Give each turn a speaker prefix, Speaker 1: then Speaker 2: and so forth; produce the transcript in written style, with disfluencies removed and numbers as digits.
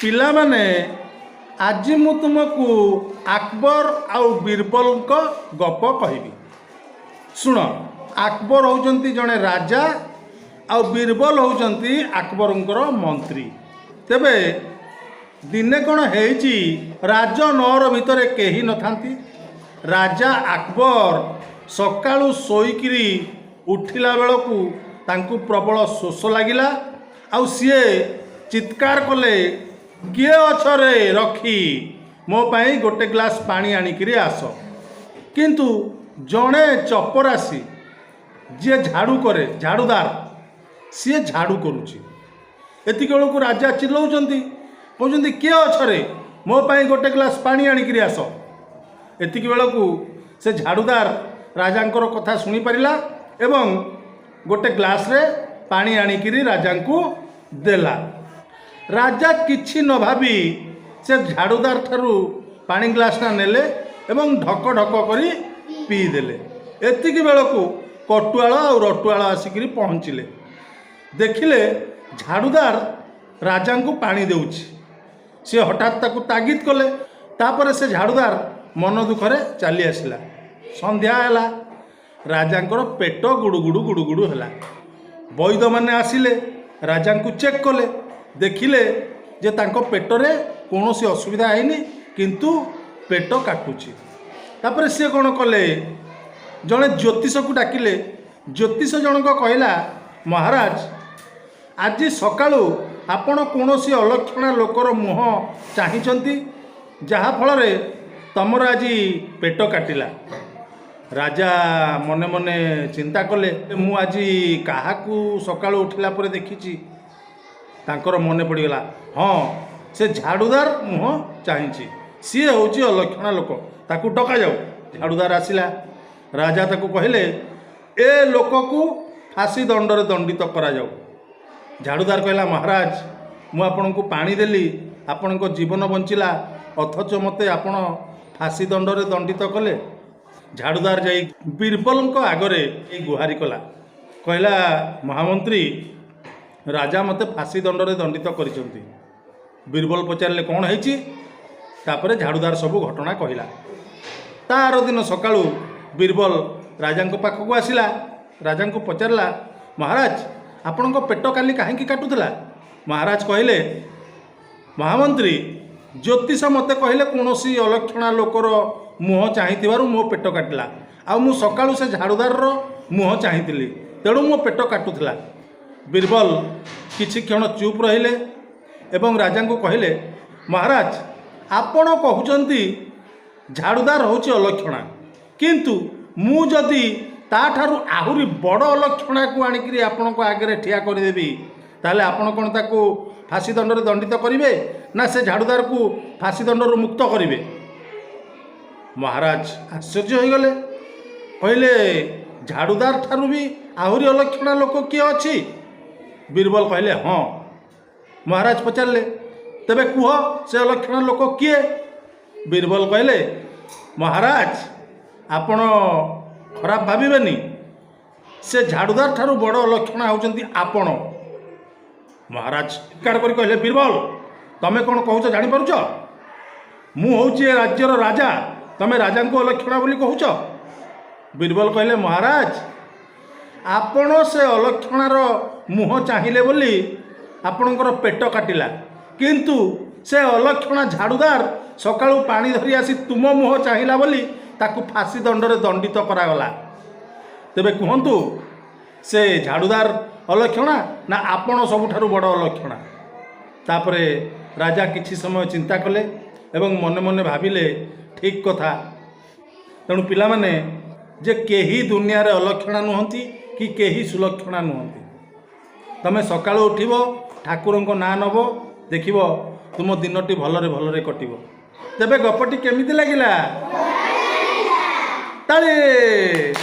Speaker 1: पिला माने आज मु तुमको अकबर आउ बीरबल गप कहबी। शुण, अकबर होउचंती जड़े राजा आउ बीरबल होउचंती अकबरंकर मंत्री। तेबे दिने कौन हेची राजनगर भितर केही नथांती। राजा अकबर सकाळू सोईकिरी उठिला बेलकू तांकू प्रबल शोष लगिला। आउ सीए चित्कार कले, किए अछरे रखी मो पाई गोटे ग्लास पानी आनिकिरी आस। किंतु जड़े चपरासी जी झाड़ू करे, झाड़ूदार, सी झाड़ू करुची। एतिक बेलू राजा चिल्लाउचंती, कहउचंती किए अछरे मो पाई गोटे ग्लास पानी आनिकिरी आस। एतिक बेलू से झाड़ूदार राजांकर कथा शुणी पारिला एवं गोटे ग्लास रे पानी आनिकिरी राजांकू देला। राजा किछि न भाबी से झाड़ूदार ठारू पानी ग्लासटा नेले एवं ढक ढक करी पी देले। एतिक बेलू कटुआल और रटुआल आसिक पहुँचिले। देखिले झाड़ूदार राजा को पानी देउछि। सी हठात ताकू तागिद कले। तापर से झाड़ूदार मन दुखरे चली आसला। संध्या हैला, राजांकर पेट गुड़ुगुड़ू गुड़ुगुड़ू हैला। वैद्य माने आसिले, राजा को चेक कले, देखिले जे तांको पेटरे कौनसी असुविधा हैनी, किंतु पेट काटुछि। तापर सी कौन कले, जड़े ज्योतिष को डाकिले। ज्योतिष जनक कहला, महाराज आज सकाळू आपण कौनसी अलक्षणा लोकर मुह चाहिंचंती, जहा फल तमर आज पेट काटिला। राजा मने मने चिंता कले, मु आज काहाकू सकाळू उठिला परे देखिछि। तांकर मने पड़गला, हाँ से झाड़ूदार मुह चाहिए, सी हूँ अलक्षणा लोक, ताकू डका जाऊ। झाड़ूदार आसिला। राजा ताकू कहले, ए लोक को फांसी दंडरे दंडित करा जाऊ। झाड़ूदार कहला, महाराज मु आपन को पानी देली, आपण को जीवन बंचिला, अथच मते आपण फांसी दंडरे दंडित कले। झाड़ूदार जाई बीरबल आगरे गुहारी कला, कहला, महामंत्री राजा मते फांसी दंडरे दंडित करिसंती। बीरबल पचारे कौन है? तापरे झाड़ूदार सबू घटना कहला। तार दिन सकाळू बीरबल राजा पाखक आसिला। राजा को पचारला, महाराज आपण पेट काली कहीं काटुला? महाराज कहले, महामंत्री ज्योतिष मते कहले कौनसी अलक्षणा लोकर मुह चाहिथिबारु मो पेट काटिला। आ मु सकाळू से झाड़ूदार मुह चाहिथिली, तेणु मो पेट काटुला। बीरबल किछि क्षण चुप रहिले एवं राजा को कहले, महाराज आपण कहउचंती झाड़ूदार होछि अलक्षणा, किंतु मु जदि ताठारु आहुरी बड़ अलक्षणा को आनिकरी आपण को आगे ठिया करदेबी, ताले आपण कोन ताकू फांसी दंडरे दंडित करिवे ना से झाड़ूदार को फांसी दंडरू मुक्त करिवे? महाराज आश्चर्य हो गले। कहले, झाड़ूदार ठारू भी आहुरी अलक्षणा लोक किए अछि? बीरबल कहले, हाँ। महाराज पचारे, तेबे कुह से अलक्षणा लोक किए? बीरबल कहले, महाराज आपण खराब भाविबेनी, से झाड़ूदार ठारू बड़ अलक्षणा होउचंती आपण। महाराज चित्कार करी कहले, बीरबल तमे कौन कहूच जानी पारुच? मु होउची राज्यर राजा, तमे राजा को अलक्षणा बोली कहूच? बीरबल कहले, महाराज आपण से अलक्षणार मुह चाहिए बोली आपणकर पेट काटिला, किंतु से अलक्षणा झाड़ूदार सकाळू पानी धरी आसी तुम मुह चाहिला बोली ताकू फांसी दंडरे दंडित करागला। तेबे कहतु से झाड़ूदार अलक्षणा ना आपण सबुठारु बड़ अलक्षणा? तापरे राजा किछि समय चिंता कले एवं मने मने भाविले, ठीक कथा। तेणु पिला माने जे केही दुनिया रे अलक्षणा नुहंती कि केही सुलक्षणा नुहंती। तमे सकाळू उठिबो, ठाकुरंको ना नबो, देखिबो तुम दिनटी भलरे भलरे कटिबो। तेबे गपटी केमिति लागिला? ताली।